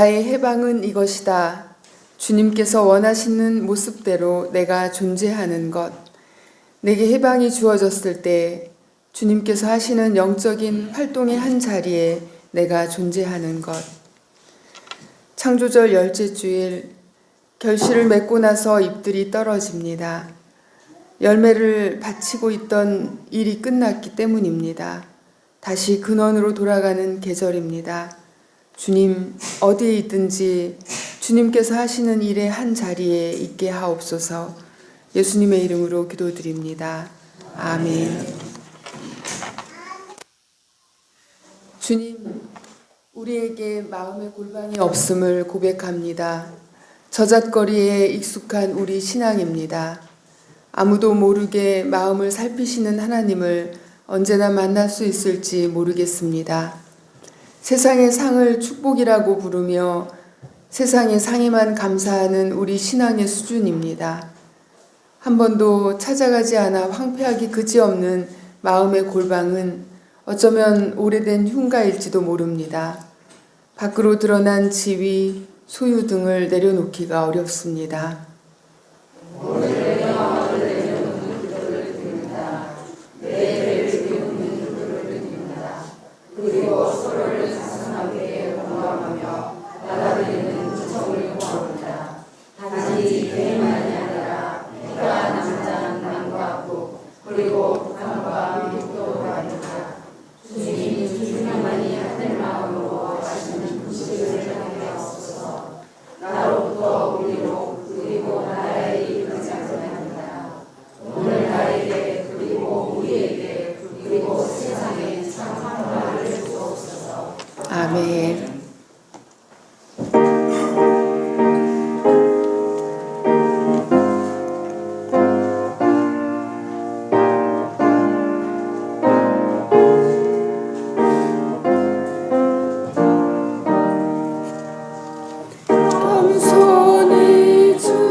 나의 해방은 이것이다. 주님께서 원하시는 모습대로 내가 존재하는 것. 내게 해방이 주어졌을 때 주님께서 하시는 영적인 활동의 한 자리에 내가 존재하는 것. 창조절 열째 주일, 결실을 맺고 나서 잎들이 떨어집니다. 열매를 바치고 있던 일이 끝났기 때문입니다. 다시 근원으로 돌아가는 계절입니다. 주님, 어디에 있든지 주님께서 하시는 일의 한 자리에 있게 하옵소서. 예수님의 이름으로 기도드립니다. 아멘. 주님, 우리에게 마음의 골방이 없음을 고백합니다. 저잣거리에 익숙한 우리 신앙입니다. 아무도 모르게 마음을 살피시는 하나님을 언제나 만날 수 있을지 모르겠습니다. 세상의 상을 축복이라고 부르며 세상의 상에만 감사하는 우리 신앙의 수준입니다. 한 번도 찾아가지 않아 황폐하기 그지없는 마음의 골방은 어쩌면 오래된 흉가일지도 모릅니다. 밖으로 드러난 지위, 소유 등을 내려놓기가 어렵습니다. 그리고 서로를 자상하게 공감하며 받아들이는 구성을 구합니다. 단지 개인만이 아니라 해가 남자는 남과 북 그리고 북한과 미국도 말입니다. 주님, 주님만이 하늘 마음으로 하시는 구실을 행하게 하옵소서. 나로부터 우리로 그리고 나라에 이르지 않습니다. 오늘 나에게 그리고 우리에게 그리고 세상에 참 평화를 주옵소서. 아멘. 겸손히 주를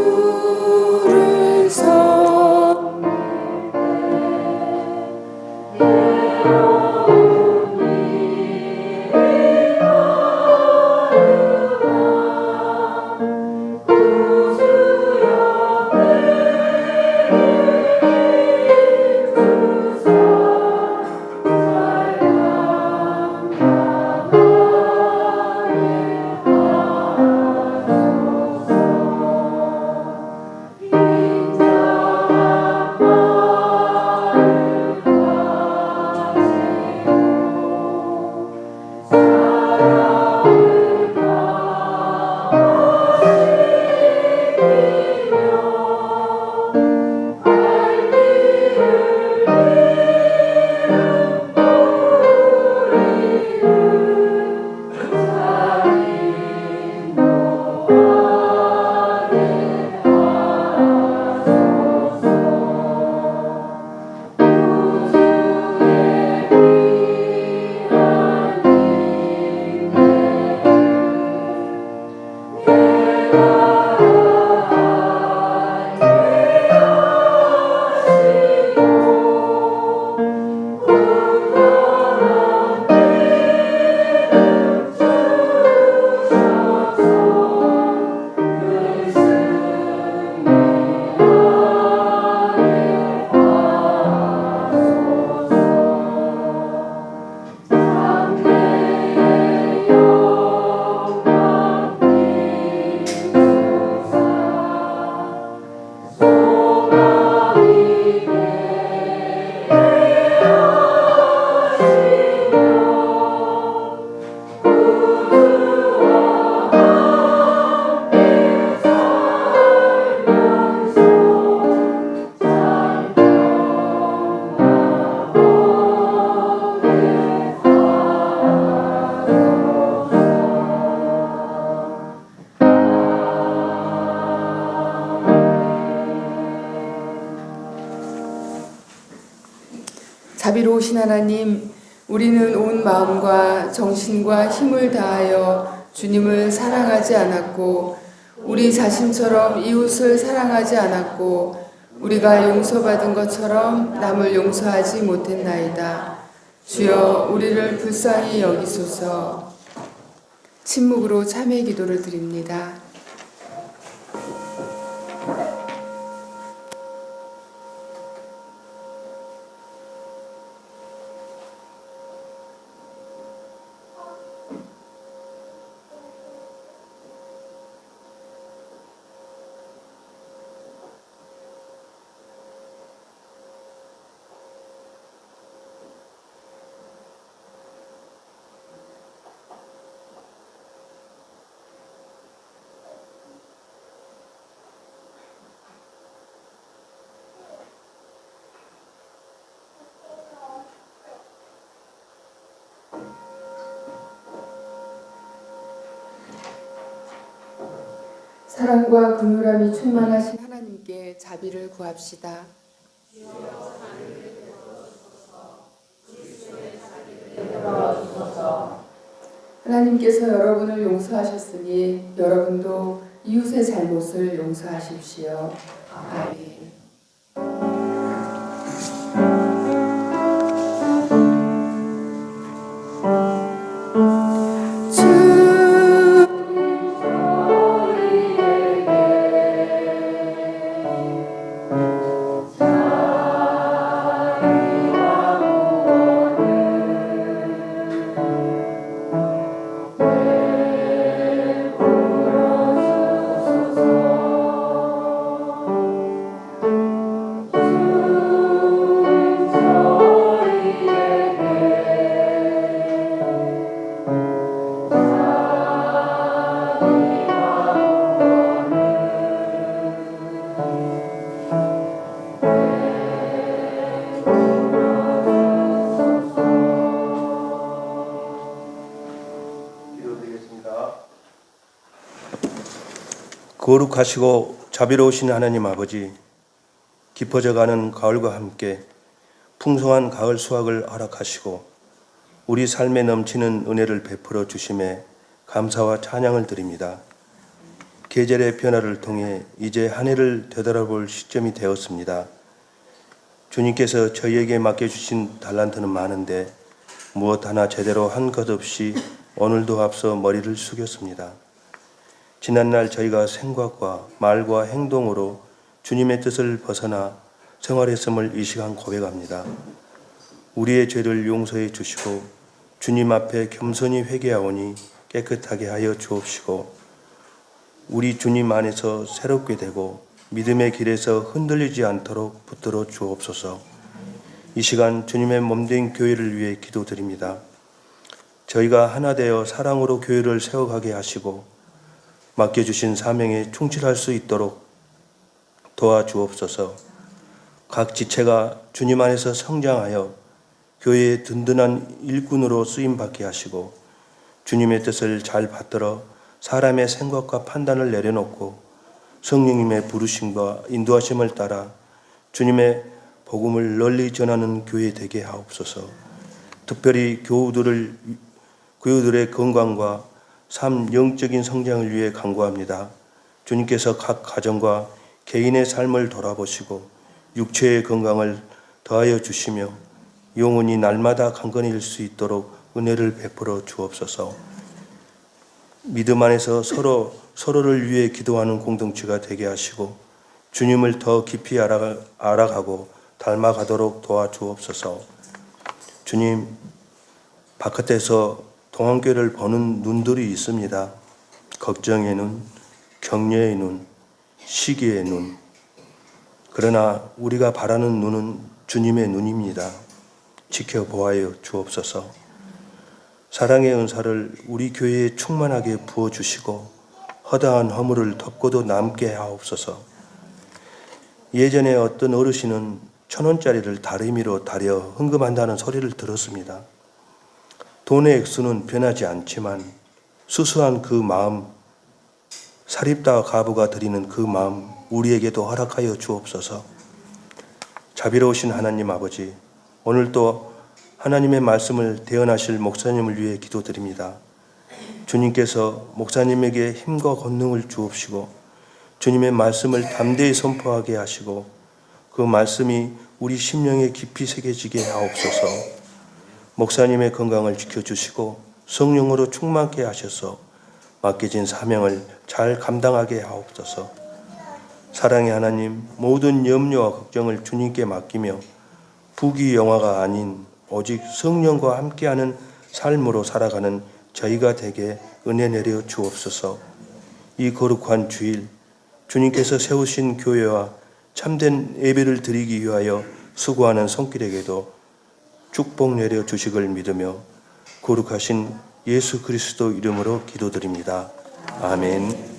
자비로우신 하나님, 우리는 온 마음과 정신과 힘을 다하여 주님을 사랑하지 않았고 우리 자신처럼 이웃을 사랑하지 않았고 우리가 용서받은 것처럼 남을 용서하지 못했나이다. 주여, 우리를 불쌍히 여기소서. 침묵으로 참회 기도를 드립니다. 사랑과 긍휼함이 충만하신 하나님께 자비를 구합시다. 하나님께서 여러분을 용서하셨으니 여러분도 이웃의 잘못을 용서하십시오. 아멘. 거룩하시고 자비로우신 하나님 아버지, 깊어져가는 가을과 함께 풍성한 가을 수확을 허락하시고 우리 삶에 넘치는 은혜를 베풀어 주심에 감사와 찬양을 드립니다. 계절의 변화를 통해 이제 한 해를 되돌아볼 시점이 되었습니다. 주님께서 저희에게 맡겨주신 달란트는 많은데 무엇 하나 제대로 한 것 없이 오늘도 앞서 머리를 숙였습니다. 지난날 저희가 생각과 말과 행동으로 주님의 뜻을 벗어나 생활했음을 이 시간 고백합니다. 우리의 죄를 용서해 주시고 주님 앞에 겸손히 회개하오니 깨끗하게 하여 주옵시고 우리 주님 안에서 새롭게 되고 믿음의 길에서 흔들리지 않도록 붙들어 주옵소서. 이 시간 주님의 몸된 교회를 위해 기도드립니다. 저희가 하나 되어 사랑으로 교회를 세워가게 하시고 맡겨주신 사명에 충실할 수 있도록 도와주옵소서. 각 지체가 주님 안에서 성장하여 교회의 든든한 일꾼으로 쓰임받게 하시고 주님의 뜻을 잘 받들어 사람의 생각과 판단을 내려놓고 성령님의 부르심과 인도하심을 따라 주님의 복음을 널리 전하는 교회 되게 하옵소서. 특별히 교우들의 건강과 삶 영적인 성장을 위해 간구합니다. 주님께서 각 가정과 개인의 삶을 돌아보시고 육체의 건강을 더하여 주시며 영혼이 날마다 강건해질 수 있도록 은혜를 베풀어 주옵소서. 믿음 안에서 서로를 위해 기도하는 공동체가 되게 하시고 주님을 더 깊이 알아가고 닮아가도록 도와주옵소서. 주님, 바깥에서 동안교회를 보는 눈들이 있습니다. 걱정의 눈, 격려의 눈, 시기의 눈. 그러나 우리가 바라는 눈은 주님의 눈입니다. 지켜보아요 주옵소서. 사랑의 은사를 우리 교회에 충만하게 부어주시고 허다한 허물을 덮고도 남게 하옵소서. 예전에 어떤 어르신은 1,000원짜리를 다리미로 다려 헌금한다는 소리를 들었습니다. 돈의 액수는 변하지 않지만 수수한 그 마음, 사립다 가부가 드리는 그 마음 우리에게도 허락하여 주옵소서. 자비로우신 하나님 아버지, 오늘도 하나님의 말씀을 대언하실 목사님을 위해 기도드립니다. 주님께서 목사님에게 힘과 권능을 주옵시고 주님의 말씀을 담대히 선포하게 하시고 그 말씀이 우리 심령에 깊이 새겨지게 하옵소서. 목사님의 건강을 지켜주시고 성령으로 충만케 하셔서 맡겨진 사명을 잘 감당하게 하옵소서. 사랑의 하나님, 모든 염려와 걱정을 주님께 맡기며 부귀영화가 아닌 오직 성령과 함께하는 삶으로 살아가는 저희가 되게 은혜 내려 주옵소서. 이 거룩한 주일, 주님께서 세우신 교회와 참된 예배를 드리기 위하여 수고하는 손길에게도 축복 내려 주시길 믿으며 거룩하신 예수 그리스도 이름으로 기도드립니다. 아멘.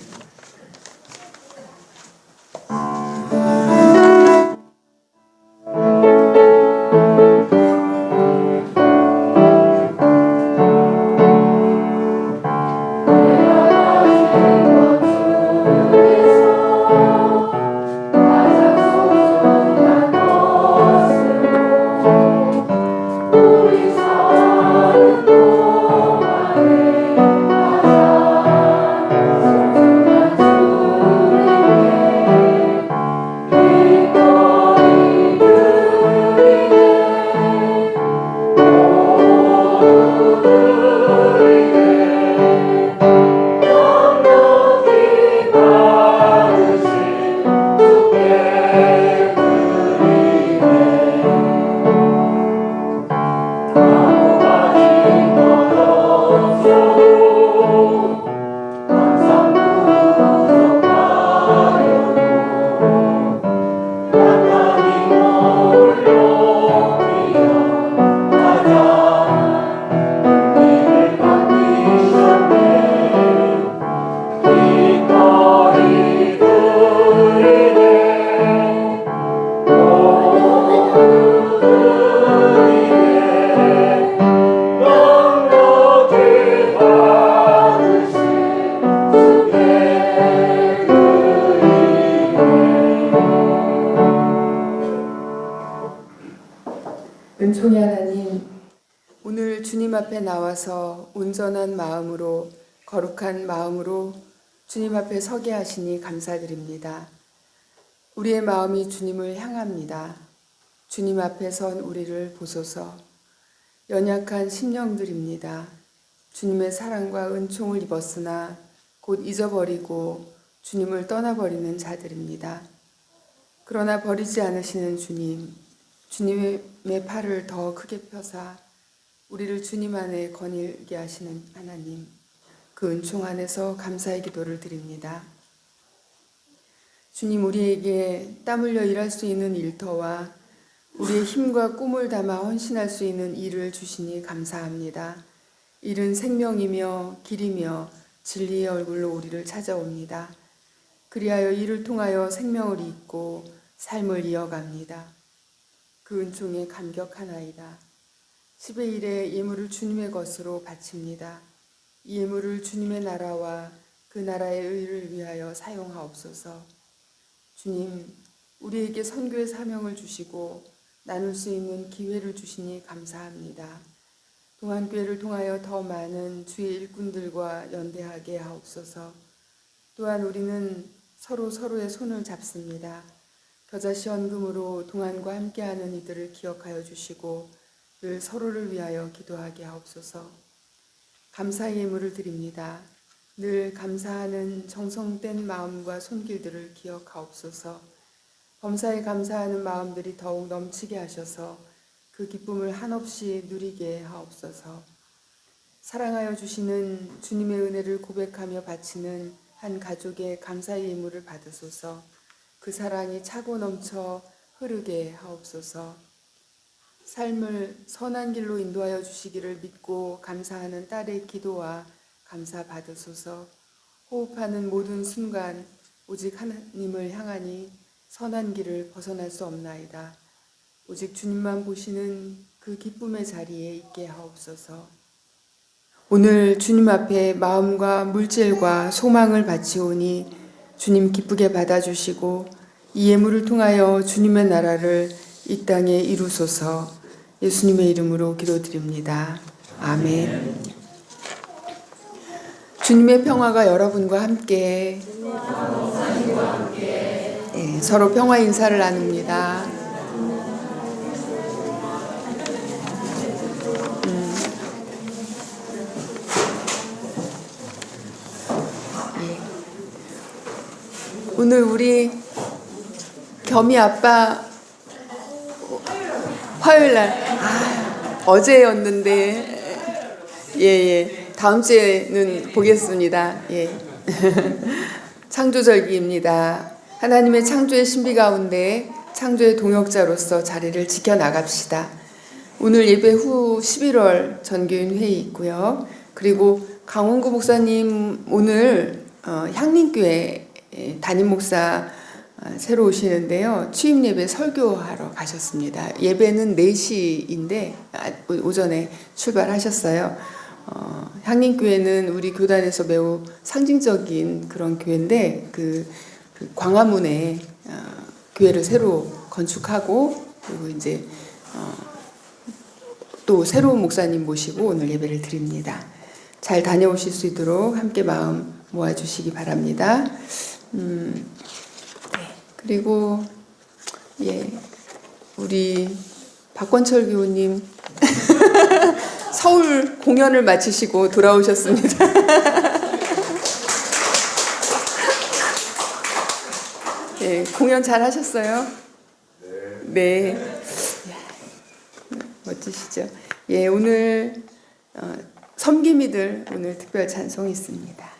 은총의 하나님, 오늘 주님 앞에 나와서 온전한 마음으로, 거룩한 마음으로 주님 앞에 서게 하시니 감사드립니다. 우리의 마음이 주님을 향합니다. 주님 앞에 선 우리를 보소서. 연약한 심령들입니다. 주님의 사랑과 은총을 입었으나 곧 잊어버리고 주님을 떠나버리는 자들입니다. 그러나 버리지 않으시는 주님, 주님의 팔을 더 크게 펴사 우리를 주님 안에 거닐게 하시는 하나님, 그 은총 안에서 감사의 기도를 드립니다. 주님, 우리에게 땀 흘려 일할 수 있는 일터와 우리의 힘과 꿈을 담아 헌신할 수 있는 일을 주시니 감사합니다. 일은 생명이며 길이며 진리의 얼굴로 우리를 찾아옵니다. 그리하여 이를 통하여 생명을 잇고 삶을 이어갑니다. 그 은총에 감격하나이다. 10의 1의 예물을 주님의 것으로 바칩니다. 이 예물을 주님의 나라와 그 나라의 의를 위하여 사용하옵소서. 주님, 우리에게 선교의 사명을 주시고 나눌 수 있는 기회를 주시니 감사합니다. 동안교회를 통하여 더 많은 주의 일꾼들과 연대하게 하옵소서. 또한 우리는 서로의 손을 잡습니다. 겨자씨 헌금으로 동안과 함께하는 이들을 기억하여 주시고 늘 서로를 위하여 기도하게 하옵소서. 감사의 예물을 드립니다. 늘 감사하는 정성된 마음과 손길들을 기억하옵소서. 범사에 감사하는 마음들이 더욱 넘치게 하셔서 그 기쁨을 한없이 누리게 하옵소서. 사랑하여 주시는 주님의 은혜를 고백하며 바치는 한 가족의 감사의 예물을 받으소서. 그 사랑이 차고 넘쳐 흐르게 하옵소서. 삶을 선한 길로 인도하여 주시기를 믿고 감사하는 딸의 기도와 감사 받으소서. 호흡하는 모든 순간 오직 하나님을 향하니 선한 길을 벗어날 수 없나이다. 오직 주님만 보시는 그 기쁨의 자리에 있게 하옵소서. 오늘 주님 앞에 마음과 물질과 소망을 바치오니 주님 기쁘게 받아주시고 이 예물을 통하여 주님의 나라를 이 땅에 이루소서. 예수님의 이름으로 기도드립니다. 아멘. 주님의 평화가 여러분과 함께, 서로 평화 인사를 나눕니다. 오늘 우리 겸이 아빠 화요일 날 어제였는데 예. 다음 주에는 보겠습니다. 예. 창조절기입니다. 하나님의 창조의 신비 가운데 창조의 동역자로서 자리를 지켜나갑시다. 오늘 예배 후 11월 전교인 회의 있고요. 그리고 강원구 목사님 오늘 향림교회 담임 목사 새로 오시는데요. 취임 예배 설교하러 가셨습니다. 예배는 4시인데 오전에 출발하셨어요. 향림교회는 우리 교단에서 매우 상징적인 그런 교회인데 그 광화문에 교회를 새로 건축하고 그리고 이제 또 새로운 목사님 모시고 오늘 예배를 드립니다. 잘 다녀오실 수 있도록 함께 마음 모아주시기 바랍니다. 네. 그리고 우리 박권철 교우님 서울 공연을 마치시고 돌아오셨습니다. 네, 공연 잘 하셨어요? 네. 멋지시죠? 예, 오늘 섬김이들 오늘 특별 찬송이 있습니다.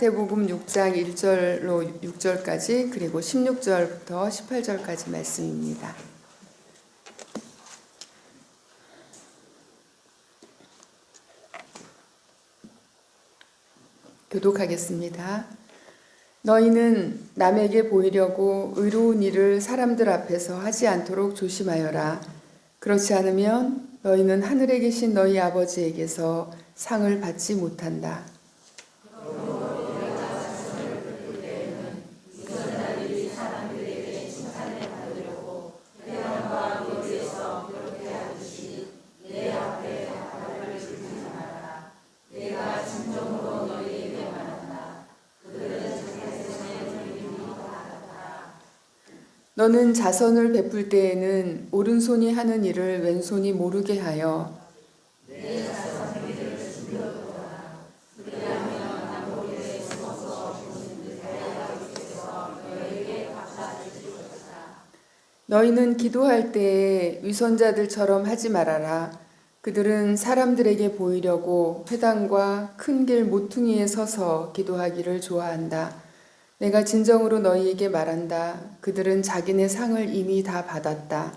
마태복음 6장 1절로 6절까지 그리고 16절부터 18절까지 말씀입니다. 교독하겠습니다. 너희는 남에게 보이려고 의로운 일을 사람들 앞에서 하지 않도록 조심하여라. 그렇지 않으면 너희는 하늘에 계신 너희 아버지에게서 상을 받지 못한다. 너는 자선을 베풀 때에는 오른손이 하는 일을 왼손이 모르게 하여 너희는 기도할 때에 위선자들처럼 하지 말아라. 그들은 사람들에게 보이려고 회당과 큰 길 모퉁이에 서서 기도하기를 좋아한다. 내가 진정으로 너희에게 말한다. 그들은 자기네 상을 이미 다 받았다.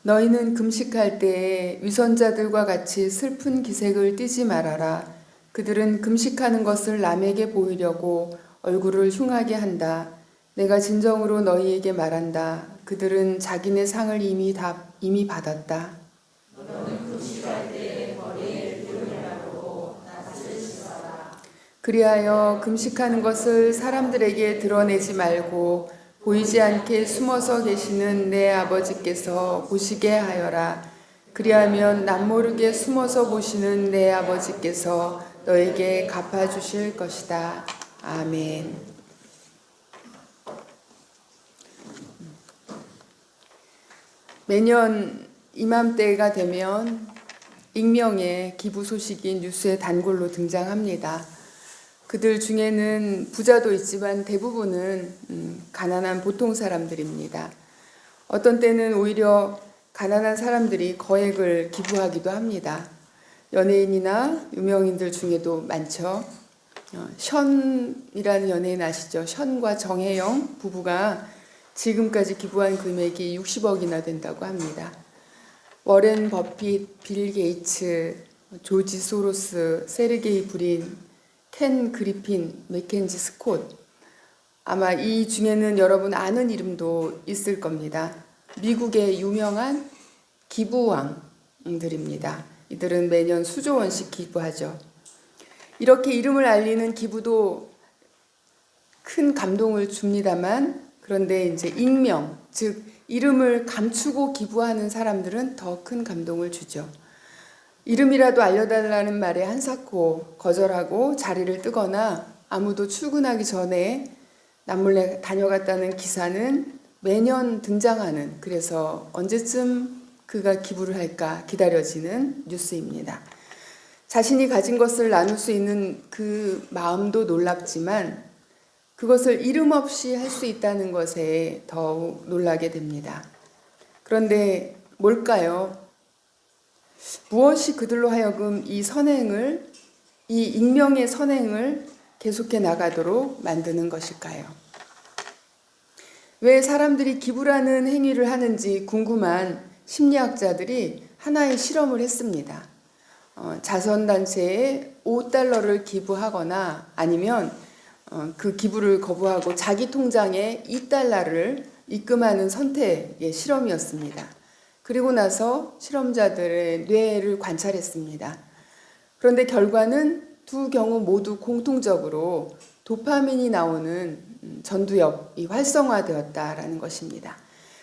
너희는 금식할 때에 위선자들과 같이 슬픈 기색을 띠지 말아라. 그들은 금식하는 것을 남에게 보이려고 얼굴을 흉하게 한다. 내가 진정으로 너희에게 말한다. 그들은 자기네 상을 이미 받았다. 그리하여 금식하는 것을 사람들에게 드러내지 말고 보이지 않게 숨어서 계시는 내 아버지께서 보시게 하여라. 그리하면 남모르게 숨어서 보시는 내 아버지께서 너에게 갚아주실 것이다. 아멘. 매년 이맘때가 되면 익명의 기부 소식이 뉴스의 단골로 등장합니다. 그들 중에는 부자도 있지만 대부분은 가난한 보통 사람들입니다. 어떤 때는 오히려 가난한 사람들이 거액을 기부하기도 합니다. 연예인이나 유명인들 중에도 많죠. 션이라는 연예인 아시죠? 션과 정혜영 부부가 지금까지 기부한 금액이 60억이나 된다고 합니다. 워렌 버핏, 빌 게이츠, 조지 소로스, 세르게이 브린, 켄 그리핀, 맥켄지 스콧. 아마 이 중에는 여러분 아는 이름도 있을 겁니다. 미국의 유명한 기부왕들입니다. 이들은 매년 수조 원씩 기부하죠. 이렇게 이름을 알리는 기부도 큰 감동을 줍니다만, 그런데 이제 익명, 즉 이름을 감추고 기부하는 사람들은 더 큰 감동을 주죠. 이름이라도 알려달라는 말에 한사코 거절하고 자리를 뜨거나 아무도 출근하기 전에 남몰래 다녀갔다는 기사는 매년 등장하는, 그래서 언제쯤 그가 기부를 할까 기다려지는 뉴스입니다. 자신이 가진 것을 나눌 수 있는 그 마음도 놀랍지만 그것을 이름 없이 할 수 있다는 것에 더욱 놀라게 됩니다. 그런데 뭘까요? 무엇이 그들로 하여금 이 익명의 선행을 계속해 나가도록 만드는 것일까요? 왜 사람들이 기부라는 행위를 하는지 궁금한 심리학자들이 하나의 실험을 했습니다. 자선단체에 $5를 기부하거나 아니면 그 기부를 거부하고 자기 통장에 $2를 입금하는 선택의 실험이었습니다. 그리고 나서 실험자들의 뇌를 관찰했습니다. 그런데 결과는 두 경우 모두 공통적으로 도파민이 나오는 전두엽이 활성화되었다라는 것입니다.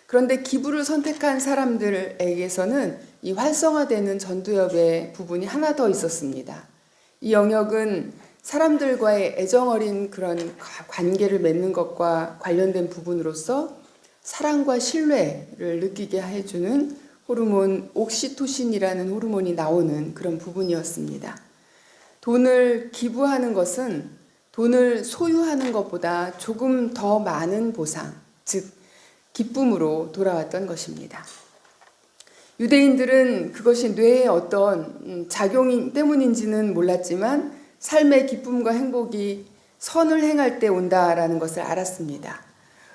그런데 기부를 선택한 사람들에게서는 이 활성화되는 전두엽의 부분이 하나 더 있었습니다. 이 영역은 사람들과의 애정어린 그런 관계를 맺는 것과 관련된 부분으로서 사랑과 신뢰를 느끼게 해주는 호르몬 옥시토신이라는 호르몬이 나오는 그런 부분이었습니다. 돈을 기부하는 것은 돈을 소유하는 것보다 조금 더 많은 보상, 즉 기쁨으로 돌아왔던 것입니다. 유대인들은 그것이 뇌의 어떤 작용 때문인지는 몰랐지만 삶의 기쁨과 행복이 선을 행할 때 온다라는 것을 알았습니다.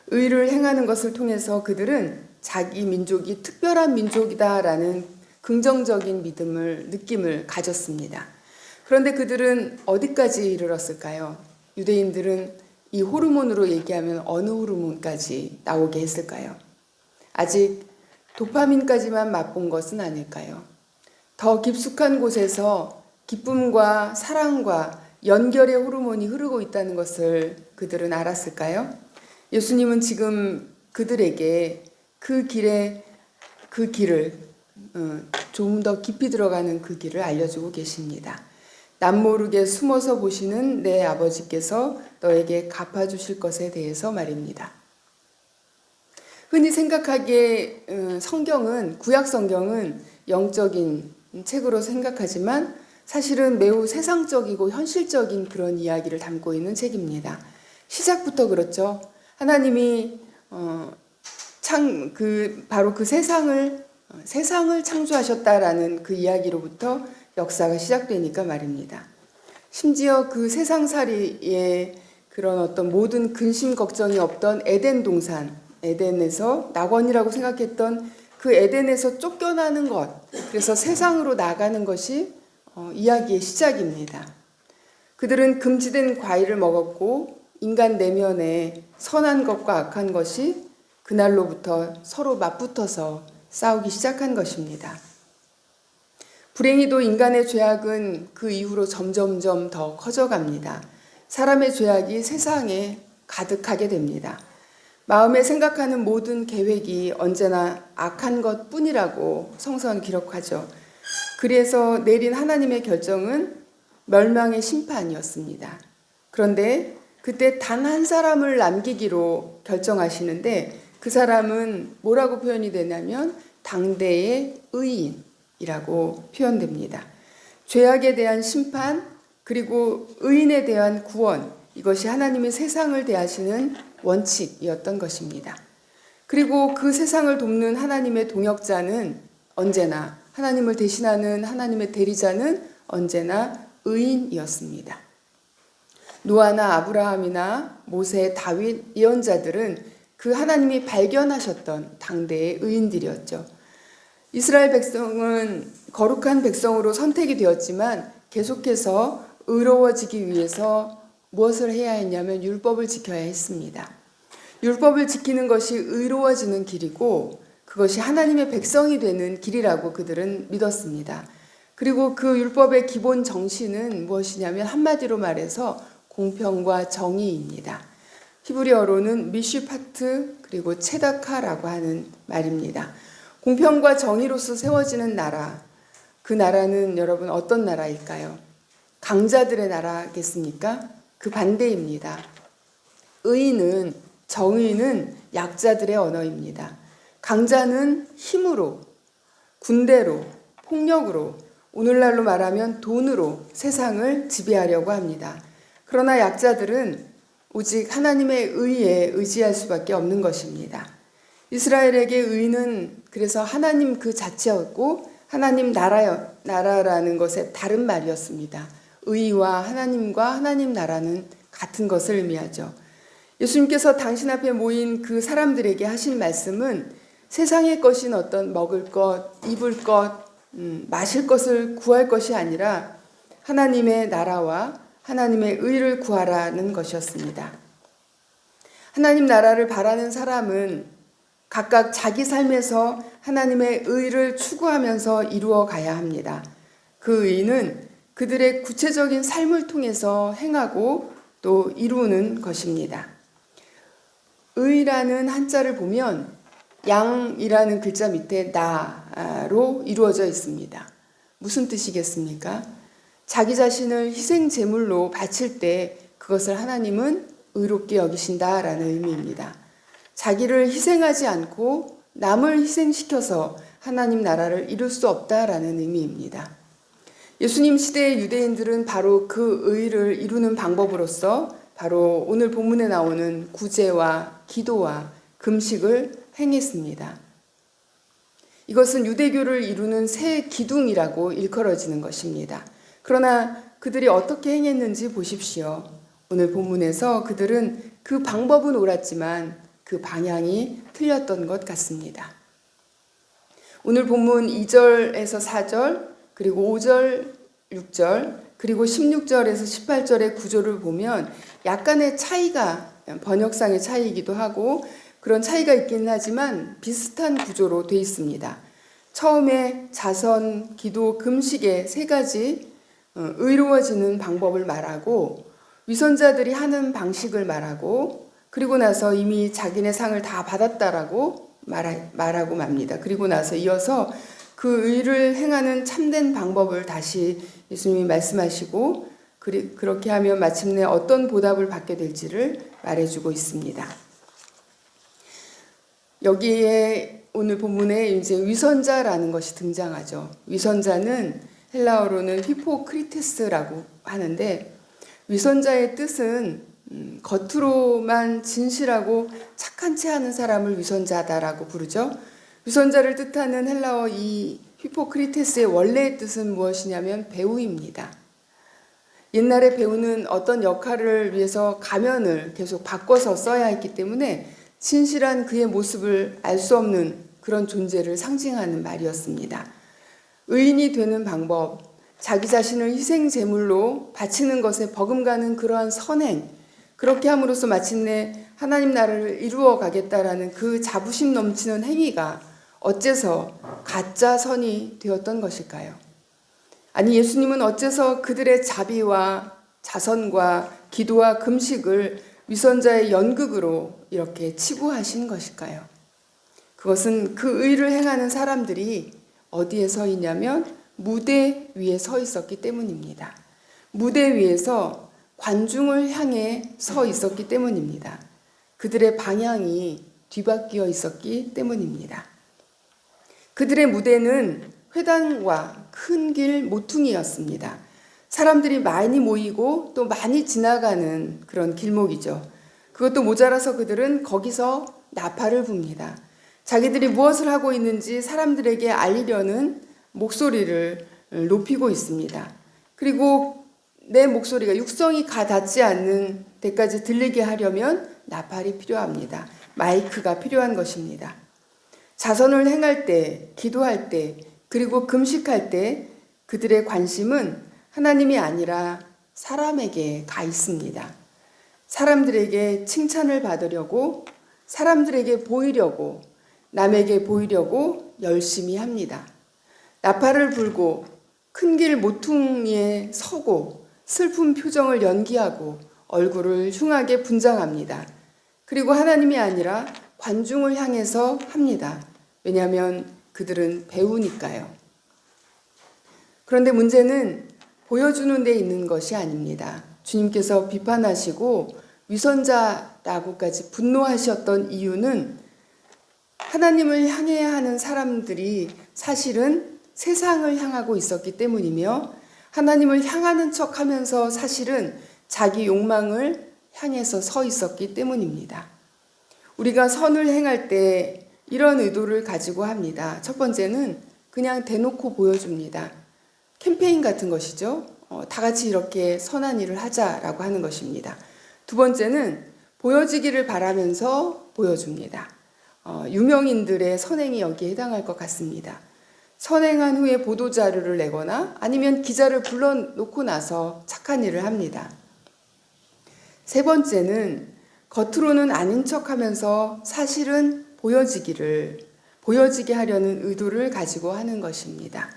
의를 행하는 것을 통해서 그들은 자기 민족이 특별한 민족이다라는 긍정적인 느낌을 가졌습니다. 그런데 그들은 어디까지 이르렀을까요? 유대인들은 이 호르몬으로 얘기하면 어느 호르몬까지 나오게 했을까요? 아직 도파민까지만 맛본 것은 아닐까요? 더 깊숙한 곳에서 기쁨과 사랑과 연결의 호르몬이 흐르고 있다는 것을 그들은 알았을까요? 예수님은 지금 그들에게 그 길을 좀 더 깊이 들어가는 그 길을 알려주고 계십니다. 남모르게 숨어서 보시는 내 아버지께서 너에게 갚아주실 것에 대해서 말입니다. 흔히 생각하기에 구약 성경은 영적인 책으로 생각하지만 사실은 매우 세상적이고 현실적인 그런 이야기를 담고 있는 책입니다. 시작부터 그렇죠. 하나님이 바로 그 세상을 창조하셨다라는 그 이야기로부터 역사가 시작되니까 말입니다. 심지어 그 세상살이에 그런 어떤 모든 근심 걱정이 없던 에덴 동산, 에덴에서 낙원이라고 생각했던 그 에덴에서 쫓겨나는 것, 그래서 세상으로 나가는 것이 이야기의 시작입니다. 그들은 금지된 과일을 먹었고 인간 내면에 선한 것과 악한 것이 그날로부터 서로 맞붙어서 싸우기 시작한 것입니다. 불행히도 인간의 죄악은 그 이후로 점점점 더 커져갑니다. 사람의 죄악이 세상에 가득하게 됩니다. 마음에 생각하는 모든 계획이 언제나 악한 것뿐이라고 성서는 기록하죠. 그래서 내린 하나님의 결정은 멸망의 심판이었습니다. 그런데 그때 단 한 사람을 남기기로 결정하시는데 그 사람은 뭐라고 표현이 되냐면 당대의 의인이라고 표현됩니다. 죄악에 대한 심판 그리고 의인에 대한 구원, 이것이 하나님이 세상을 대하시는 원칙이었던 것입니다. 그리고 그 세상을 돕는 하나님의 동역자는 언제나, 하나님을 대신하는 하나님의 대리자는 언제나 의인이었습니다. 노아나 아브라함이나 모세, 다윗, 예언자들은 그 하나님이 발견하셨던 당대의 의인들이었죠. 이스라엘 백성은 거룩한 백성으로 선택이 되었지만 계속해서 의로워지기 위해서 무엇을 해야 했냐면 율법을 지켜야 했습니다. 율법을 지키는 것이 의로워지는 길이고 그것이 하나님의 백성이 되는 길이라고 그들은 믿었습니다. 그리고 그 율법의 기본 정신은 무엇이냐면 한마디로 말해서 공평과 정의입니다. 히브리어로는 미슈파트 그리고 체다카라고 하는 말입니다. 공평과 정의로서 세워지는 나라, 그 나라는 여러분 어떤 나라일까요? 강자들의 나라겠습니까? 그 반대입니다. 의인은, 정의는 약자들의 언어입니다. 강자는 힘으로, 군대로, 폭력으로, 오늘날로 말하면 돈으로 세상을 지배하려고 합니다. 그러나 약자들은 오직 하나님의 의에 의지할 수밖에 없는 것입니다. 이스라엘에게 의는 그래서 하나님 그 자체였고 하나님 나라라는 것의 다른 말이었습니다. 의와 하나님과 하나님 나라는 같은 것을 의미하죠. 예수님께서 당신 앞에 모인 그 사람들에게 하신 말씀은 세상의 것인 어떤 먹을 것, 입을 것, 마실 것을 구할 것이 아니라 하나님의 나라와 하나님의 의를 구하라는 것이었습니다. 하나님 나라를 바라는 사람은 각각 자기 삶에서 하나님의 의를 추구하면서 이루어 가야 합니다. 그 의는 그들의 구체적인 삶을 통해서 행하고 또 이루는 것입니다. 의라는 한자를 보면 양이라는 글자 밑에 나로 이루어져 있습니다. 무슨 뜻이겠습니까? 자기 자신을 희생 제물로 바칠 때 그것을 하나님은 의롭게 여기신다라는 의미입니다. 자기를 희생하지 않고 남을 희생시켜서 하나님 나라를 이룰 수 없다라는 의미입니다. 예수님 시대의 유대인들은 바로 그 의를 이루는 방법으로서 바로 오늘 본문에 나오는 구제와 기도와 금식을 행했습니다. 이것은 유대교를 이루는 새 기둥이라고 일컬어지는 것입니다. 그러나 그들이 어떻게 행했는지 보십시오. 오늘 본문에서 그들은 그 방법은 옳았지만 그 방향이 틀렸던 것 같습니다. 오늘 본문 2절에서 4절, 그리고 5절, 6절, 그리고 16절에서 18절의 구조를 보면 약간의 차이가, 번역상의 차이이기도 하고 그런 차이가 있긴 하지만 비슷한 구조로 되어 있습니다. 처음에 자선, 기도, 금식의 세 가지 의로워지는 방법을 말하고 위선자들이 하는 방식을 말하고 그리고 나서 이미 자기네 상을 다 받았다라고 말하고 맙니다. 그리고 나서 이어서 그 의를 행하는 참된 방법을 다시 예수님이 말씀하시고 그렇게 하면 마침내 어떤 보답을 받게 될지를 말해주고 있습니다. 여기에 오늘 본문에 이제 위선자라는 것이 등장하죠. 위선자는 헬라어로는 히포크리테스라고 하는데 위선자의 뜻은 겉으로만 진실하고 착한 채 하는 사람을 위선자다라고 부르죠. 위선자를 뜻하는 헬라어 이 히포크리테스의 원래의 뜻은 무엇이냐면 배우입니다. 옛날에 배우는 어떤 역할을 위해서 가면을 계속 바꿔서 써야 했기 때문에 진실한 그의 모습을 알 수 없는 그런 존재를 상징하는 말이었습니다. 의인이 되는 방법, 자기 자신을 희생 제물로 바치는 것에 버금가는 그러한 선행, 그렇게 함으로써 마침내 하나님 나라를 이루어 가겠다라는 그 자부심 넘치는 행위가 어째서 가짜 선이 되었던 것일까요? 아니 예수님은 어째서 그들의 자비와 자선과 기도와 금식을 위선자의 연극으로 이렇게 치부하신 것일까요? 그것은 그 의를 행하는 사람들이 어디에 서 있냐면 무대 위에 서 있었기 때문입니다. 무대 위에서 관중을 향해 서 있었기 때문입니다. 그들의 방향이 뒤바뀌어 있었기 때문입니다. 그들의 무대는 회당과 큰 길 모퉁이였습니다. 사람들이 많이 모이고 또 많이 지나가는 그런 길목이죠. 그것도 모자라서 그들은 거기서 나팔을 붑니다. 자기들이 무엇을 하고 있는지 사람들에게 알리려는 목소리를 높이고 있습니다. 그리고 내 목소리가 육성이 닿지 않는 데까지 들리게 하려면 나팔이 필요합니다. 마이크가 필요한 것입니다. 자선을 행할 때, 기도할 때, 그리고 금식할 때 그들의 관심은 하나님이 아니라 사람에게 가 있습니다. 사람들에게 칭찬을 받으려고, 사람들에게 보이려고, 남에게 보이려고 열심히 합니다. 나팔을 불고 큰 길 모퉁이에 서고 슬픈 표정을 연기하고 얼굴을 흉하게 분장합니다. 그리고 하나님이 아니라 관중을 향해서 합니다. 왜냐하면 그들은 배우니까요. 그런데 문제는 보여주는 데 있는 것이 아닙니다. 주님께서 비판하시고 위선자라고까지 분노하셨던 이유는 하나님을 향해야 하는 사람들이 사실은 세상을 향하고 있었기 때문이며 하나님을 향하는 척 하면서 사실은 자기 욕망을 향해서 서 있었기 때문입니다. 우리가 선을 행할 때 이런 의도를 가지고 합니다. 첫 번째는 그냥 대놓고 보여줍니다. 캠페인 같은 것이죠. 다 같이 이렇게 선한 일을 하자라고 하는 것입니다. 두 번째는 보여지기를 바라면서 보여줍니다. 유명인들의 선행이 여기에 해당할 것 같습니다. 선행한 후에 보도자료를 내거나 아니면 기자를 불러놓고 나서 착한 일을 합니다. 세 번째는 겉으로는 아닌 척하면서 사실은 보여지게 하려는 의도를 가지고 하는 것입니다.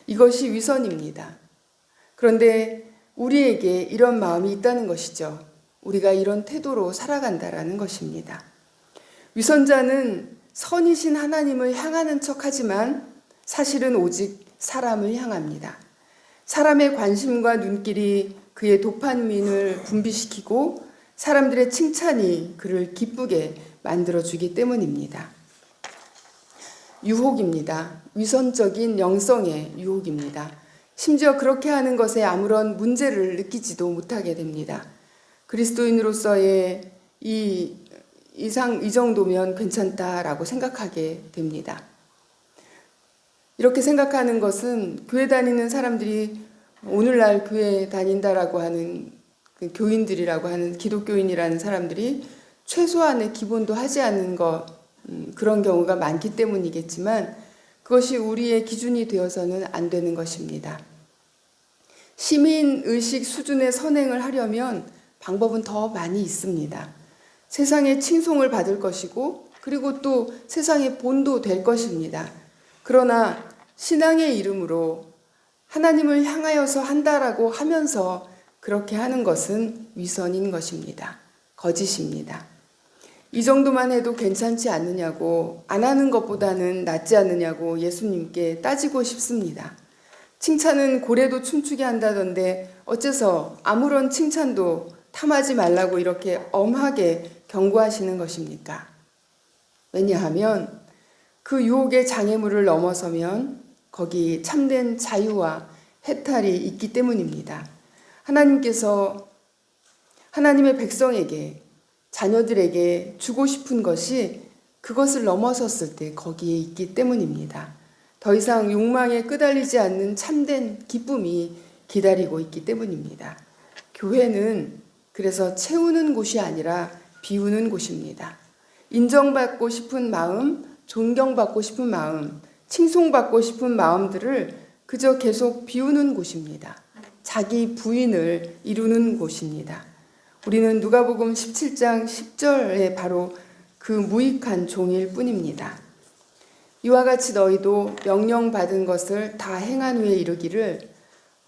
이것이 위선입니다. 그런데 우리에게 이런 마음이 있다는 것이죠. 우리가 이런 태도로 살아간다라는 것입니다. 위선자는 선이신 하나님을 향하는 척하지만 사실은 오직 사람을 향합니다. 사람의 관심과 눈길이 그의 도파민을 분비시키고 사람들의 칭찬이 그를 기쁘게 만들어주기 때문입니다. 유혹입니다. 위선적인 영성의 유혹입니다. 심지어 그렇게 하는 것에 아무런 문제를 느끼지도 못하게 됩니다. 그리스도인으로서의 이 정도면 괜찮다라고 생각하게 됩니다. 이렇게 생각하는 것은 교회 다니는 사람들이 오늘날 교회 다닌다라고 하는 그 교인들이라고 하는 기독교인이라는 사람들이 최소한의 기본도 하지 않는 것, 그런 경우가 많기 때문이겠지만 그것이 우리의 기준이 되어서는 안 되는 것입니다. 시민의식 수준의 선행을 하려면 방법은 더 많이 있습니다. 세상의 칭송을 받을 것이고 그리고 또 세상의 본도 될 것입니다. 그러나 신앙의 이름으로 하나님을 향하여서 한다라고 하면서 그렇게 하는 것은 위선인 것입니다. 거짓입니다. 이 정도만 해도 괜찮지 않느냐고, 안 하는 것보다는 낫지 않느냐고 예수님께 따지고 싶습니다. 칭찬은 고래도 춤추게 한다던데 어째서 아무런 칭찬도 탐하지 말라고 이렇게 엄하게 경고하시는 것입니까? 왜냐하면 그 유혹의 장애물을 넘어서면 거기 참된 자유와 해탈이 있기 때문입니다. 하나님께서 하나님의 백성에게, 자녀들에게 주고 싶은 것이 그것을 넘어섰을 때 거기에 있기 때문입니다. 더 이상 욕망에 끄달리지 않는 참된 기쁨이 기다리고 있기 때문입니다. 교회는 그래서 채우는 곳이 아니라 비우는 곳입니다. 인정받고 싶은 마음, 존경받고 싶은 마음, 칭송받고 싶은 마음들을 그저 계속 비우는 곳입니다. 자기 부인을 이루는 곳입니다. 우리는 누가복음 17장 10절에 바로 그 무익한 종일 뿐입니다. 이와 같이 너희도 명령받은 것을 다 행한 후에 이르기를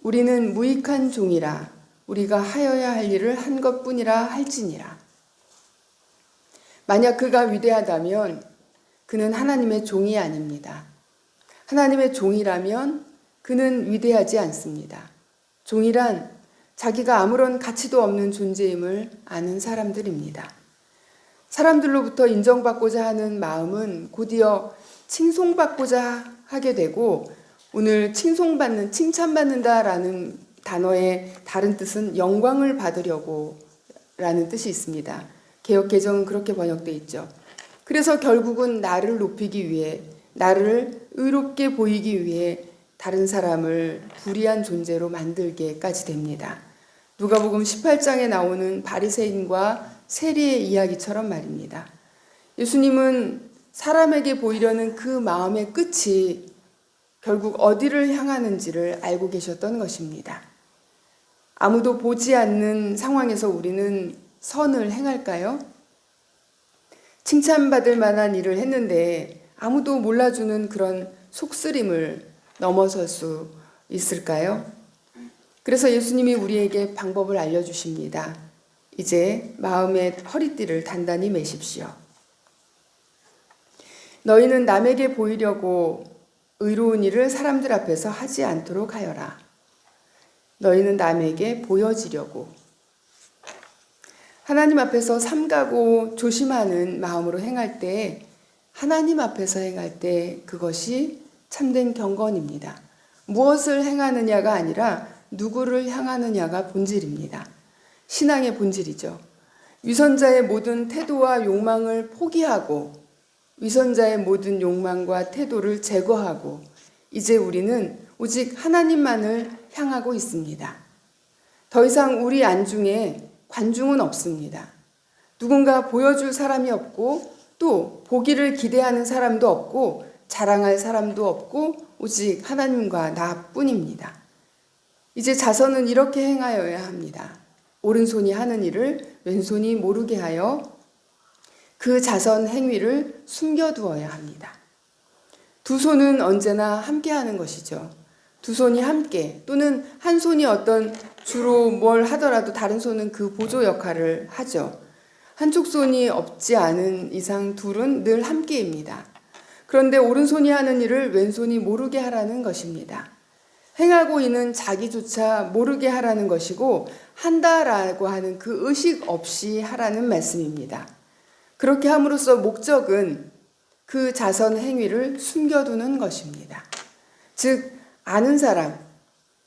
우리는 무익한 종이라 우리가 하여야 할 일을 한 것뿐이라 할지니라. 만약 그가 위대하다면 그는 하나님의 종이 아닙니다. 하나님의 종이라면 그는 위대하지 않습니다. 종이란 자기가 아무런 가치도 없는 존재임을 아는 사람들입니다. 사람들로부터 인정받고자 하는 마음은 곧이어 칭송받고자 하게 되고, 오늘 칭송받는, 칭찬받는다라는 단어의 다른 뜻은 영광을 받으려고 라는 뜻이 있습니다. 개역 개정은 그렇게 번역되어 있죠. 그래서 결국은 나를 높이기 위해, 나를 의롭게 보이기 위해 다른 사람을 불의한 존재로 만들게까지 됩니다. 누가복음 18장에 나오는 바리새인과 세리의 이야기처럼 말입니다. 예수님은 사람에게 보이려는 그 마음의 끝이 결국 어디를 향하는지를 알고 계셨던 것입니다. 아무도 보지 않는 상황에서 우리는 선을 행할까요? 칭찬받을 만한 일을 했는데 아무도 몰라주는 그런 속쓰림을 넘어설 수 있을까요? 그래서 예수님이 우리에게 방법을 알려주십니다. 이제 마음의 허리띠를 단단히 매십시오. 너희는 남에게 보이려고 의로운 일을 사람들 앞에서 하지 않도록 하여라. 너희는 남에게 보여지려고. 하나님 앞에서 삼가고 조심하는 마음으로 행할 때, 하나님 앞에서 행할 때 그것이 참된 경건입니다. 무엇을 행하느냐가 아니라 누구를 향하느냐가 본질입니다. 신앙의 본질이죠. 위선자의 모든 태도와 욕망을 포기하고 위선자의 모든 욕망과 태도를 제거하고 이제 우리는 오직 하나님만을 향하고 있습니다. 더 이상 우리 안중에 관중은 없습니다. 누군가 보여줄 사람이 없고 또 보기를 기대하는 사람도 없고 자랑할 사람도 없고 오직 하나님과 나뿐입니다. 이제 자선은 이렇게 행하여야 합니다. 오른손이 하는 일을 왼손이 모르게 하여 그 자선 행위를 숨겨두어야 합니다. 두 손은 언제나 함께 하는 것이죠. 두 손이 함께 또는 한 손이 어떤 주로 뭘 하더라도 다른 손은 그 보조 역할을 하죠. 한쪽 손이 없지 않은 이상 둘은 늘 함께입니다. 그런데 오른손이 하는 일을 왼손이 모르게 하라는 것입니다. 행하고 있는 자기조차 모르게 하라는 것이고 한다라고 하는 그 의식 없이 하라는 말씀입니다. 그렇게 함으로써 목적은 그 자선 행위를 숨겨두는 것입니다. 즉 아는 사람,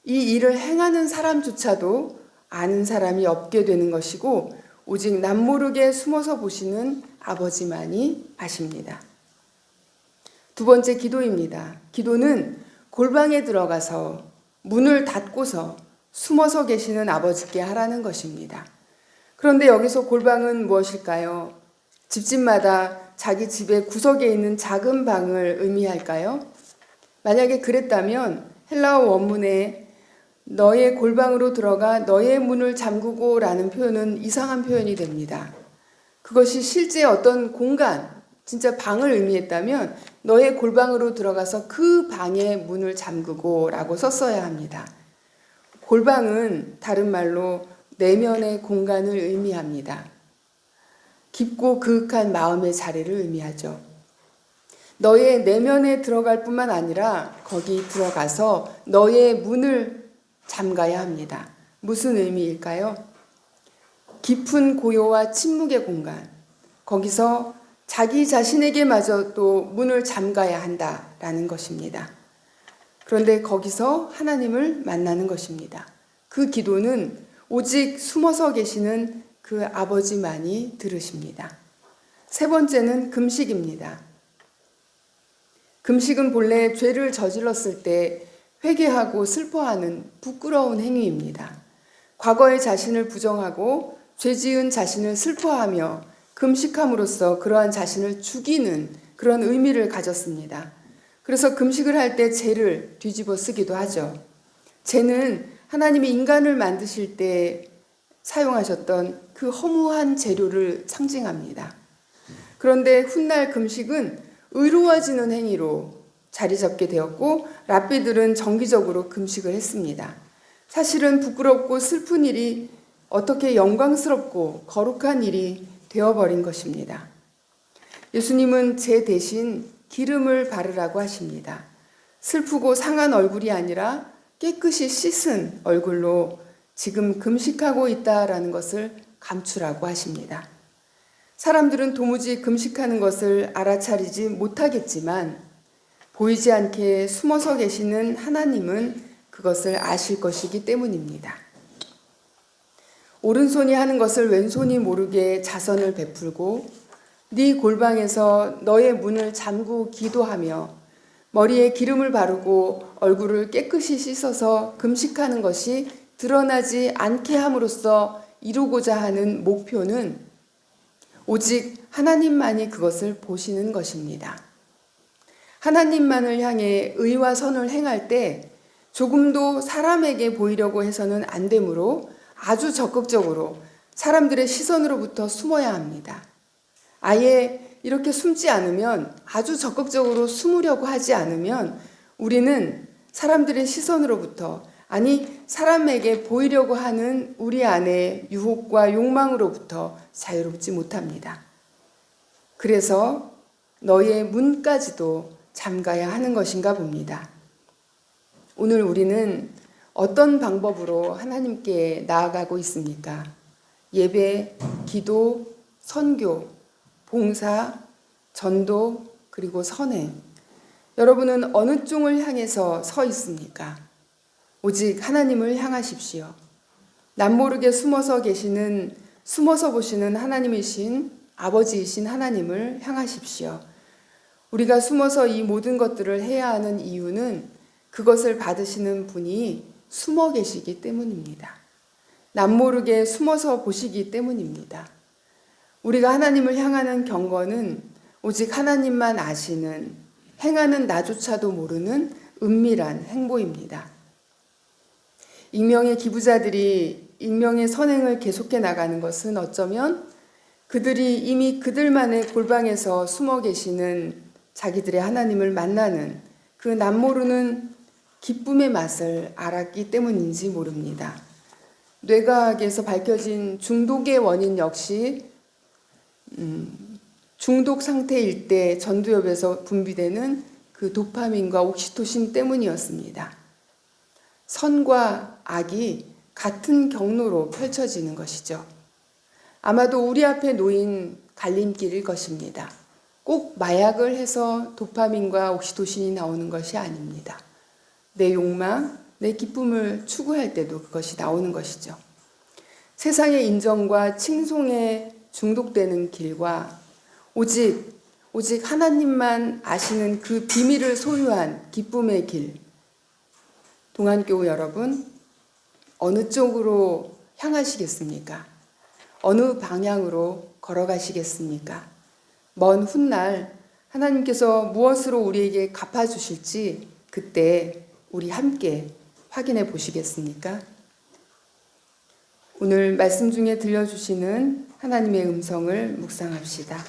이 일을 행하는 사람조차도 아는 사람이 없게 되는 것이고 오직 남모르게 숨어서 보시는 아버지만이 아십니다. 두 번째 기도입니다. 기도는 골방에 들어가서 문을 닫고서 숨어서 계시는 아버지께 하라는 것입니다. 그런데 여기서 골방은 무엇일까요? 집집마다 자기 집의 구석에 있는 작은 방을 의미할까요? 만약에 그랬다면 헬라어 원문에 너의 골방으로 들어가 너의 문을 잠그고 라는 표현은 이상한 표현이 됩니다. 그것이 실제 어떤 공간, 진짜 방을 의미했다면 너의 골방으로 들어가서 그 방의 문을 잠그고 라고 썼어야 합니다. 골방은 다른 말로 내면의 공간을 의미합니다. 깊고 그윽한 마음의 자리를 의미하죠. 너의 내면에 들어갈 뿐만 아니라 거기 들어가서 너의 문을 잠가야 합니다. 무슨 의미일까요? 깊은 고요와 침묵의 공간, 거기서 자기 자신에게마저도 문을 잠가야 한다라는 것입니다. 그런데 거기서 하나님을 만나는 것입니다. 그 기도는 오직 숨어서 계시는 그 아버지만이 들으십니다. 세 번째는 금식입니다. 금식은 본래 죄를 저질렀을 때 회개하고 슬퍼하는 부끄러운 행위입니다. 과거의 자신을 부정하고 죄 지은 자신을 슬퍼하며 금식함으로써 그러한 자신을 죽이는 그런 의미를 가졌습니다. 그래서 금식을 할 때 죄를 뒤집어 쓰기도 하죠. 죄는 하나님이 인간을 만드실 때 사용하셨던 그 허무한 재료를 상징합니다. 그런데 훗날 금식은 의로워지는 행위로 자리 잡게 되었고 랍비들은 정기적으로 금식을 했습니다. 사실은 부끄럽고 슬픈 일이 어떻게 영광스럽고 거룩한 일이 되어버린 것입니다. 예수님은 제 대신 기름을 바르라고 하십니다. 슬프고 상한 얼굴이 아니라 깨끗이 씻은 얼굴로 지금 금식하고 있다라는 것을 감추라고 하십니다. 사람들은 도무지 금식하는 것을 알아차리지 못하겠지만 보이지 않게 숨어서 계시는 하나님은 그것을 아실 것이기 때문입니다. 오른손이 하는 것을 왼손이 모르게 자선을 베풀고 네 골방에서 너의 문을 잠그고 기도하며 머리에 기름을 바르고 얼굴을 깨끗이 씻어서 금식하는 것이 드러나지 않게 함으로써 이루고자 하는 목표는 오직 하나님만이 그것을 보시는 것입니다. 하나님만을 향해 의와 선을 행할 때 조금도 사람에게 보이려고 해서는 안 되므로 아주 적극적으로 사람들의 시선으로부터 숨어야 합니다. 아예 이렇게 숨지 않으면, 아주 적극적으로 숨으려고 하지 않으면 우리는 사람들의 시선으로부터, 아니 사람에게 보이려고 하는 우리 안의 유혹과 욕망으로부터 자유롭지 못합니다. 그래서 너의 문까지도 잠가야 하는 것인가 봅니다. 오늘 우리는 어떤 방법으로 하나님께 나아가고 있습니까? 예배, 기도, 선교, 봉사, 전도, 그리고 선행. 여러분은 어느 쪽을 향해서 서 있습니까? 오직 하나님을 향하십시오. 남모르게 숨어서 보시는 하나님이신 아버지이신 하나님을 향하십시오. 우리가 숨어서 이 모든 것들을 해야 하는 이유는 그것을 받으시는 분이 숨어 계시기 때문입니다. 남모르게 숨어서 보시기 때문입니다. 우리가 하나님을 향하는 경건은 오직 하나님만 아시는, 행하는 나조차도 모르는 은밀한 행보입니다. 익명의 기부자들이 익명의 선행을 계속해 나가는 것은 어쩌면 그들이 이미 그들만의 골방에서 숨어 계시는 자기들의 하나님을 만나는 그 남모르는 기쁨의 맛을 알았기 때문인지 모릅니다. 뇌과학에서 밝혀진 중독의 원인 역시 중독 상태일 때 전두엽에서 분비되는 그 도파민과 옥시토신 때문이었습니다. 선과 악이 같은 경로로 펼쳐지는 것이죠. 아마도 우리 앞에 놓인 갈림길일 것입니다. 꼭 마약을 해서 도파민과 옥시토신이 나오는 것이 아닙니다. 내 욕망, 내 기쁨을 추구할 때도 그것이 나오는 것이죠. 세상의 인정과 칭송에 중독되는 길과 오직 하나님만 아시는 그 비밀을 소유한 기쁨의 길. 동안교우 여러분, 어느 쪽으로 향하시겠습니까? 어느 방향으로 걸어가시겠습니까? 먼 훗날 하나님께서 무엇으로 우리에게 갚아주실지 그때 우리 함께 확인해 보시겠습니까? 오늘 말씀 중에 들려주시는 하나님의 음성을 묵상합시다.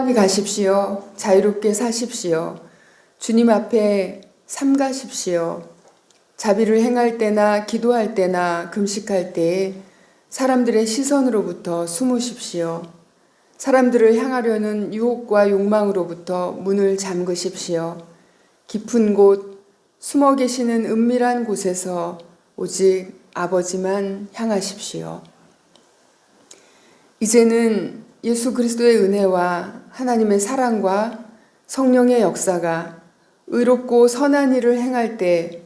평안히 가십시오. 자유롭게 사십시오. 주님 앞에 삼가십시오. 자비를 행할 때나 기도할 때나 금식할 때에 사람들의 시선으로부터 숨으십시오. 사람들을 향하려는 유혹과 욕망으로부터 문을 잠그십시오. 깊은 곳, 숨어 계시는 은밀한 곳에서 오직 아버지만 향하십시오. 이제는 예수 그리스도의 은혜와 하나님의 사랑과 성령의 역사가 의롭고 선한 일을 행할 때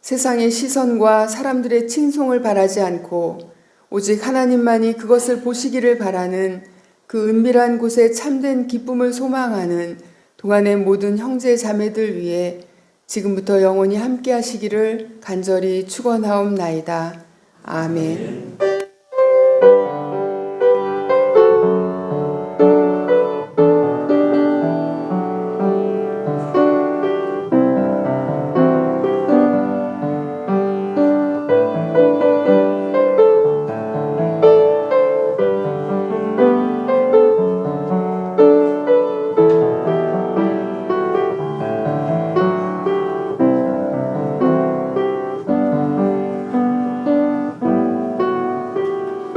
세상의 시선과 사람들의 칭송을 바라지 않고 오직 하나님만이 그것을 보시기를 바라는 그 은밀한 곳에 참된 기쁨을 소망하는 동안의 모든 형제 자매들 위해 지금부터 영원히 함께 하시기를 간절히 축원하옵나이다. 아멘.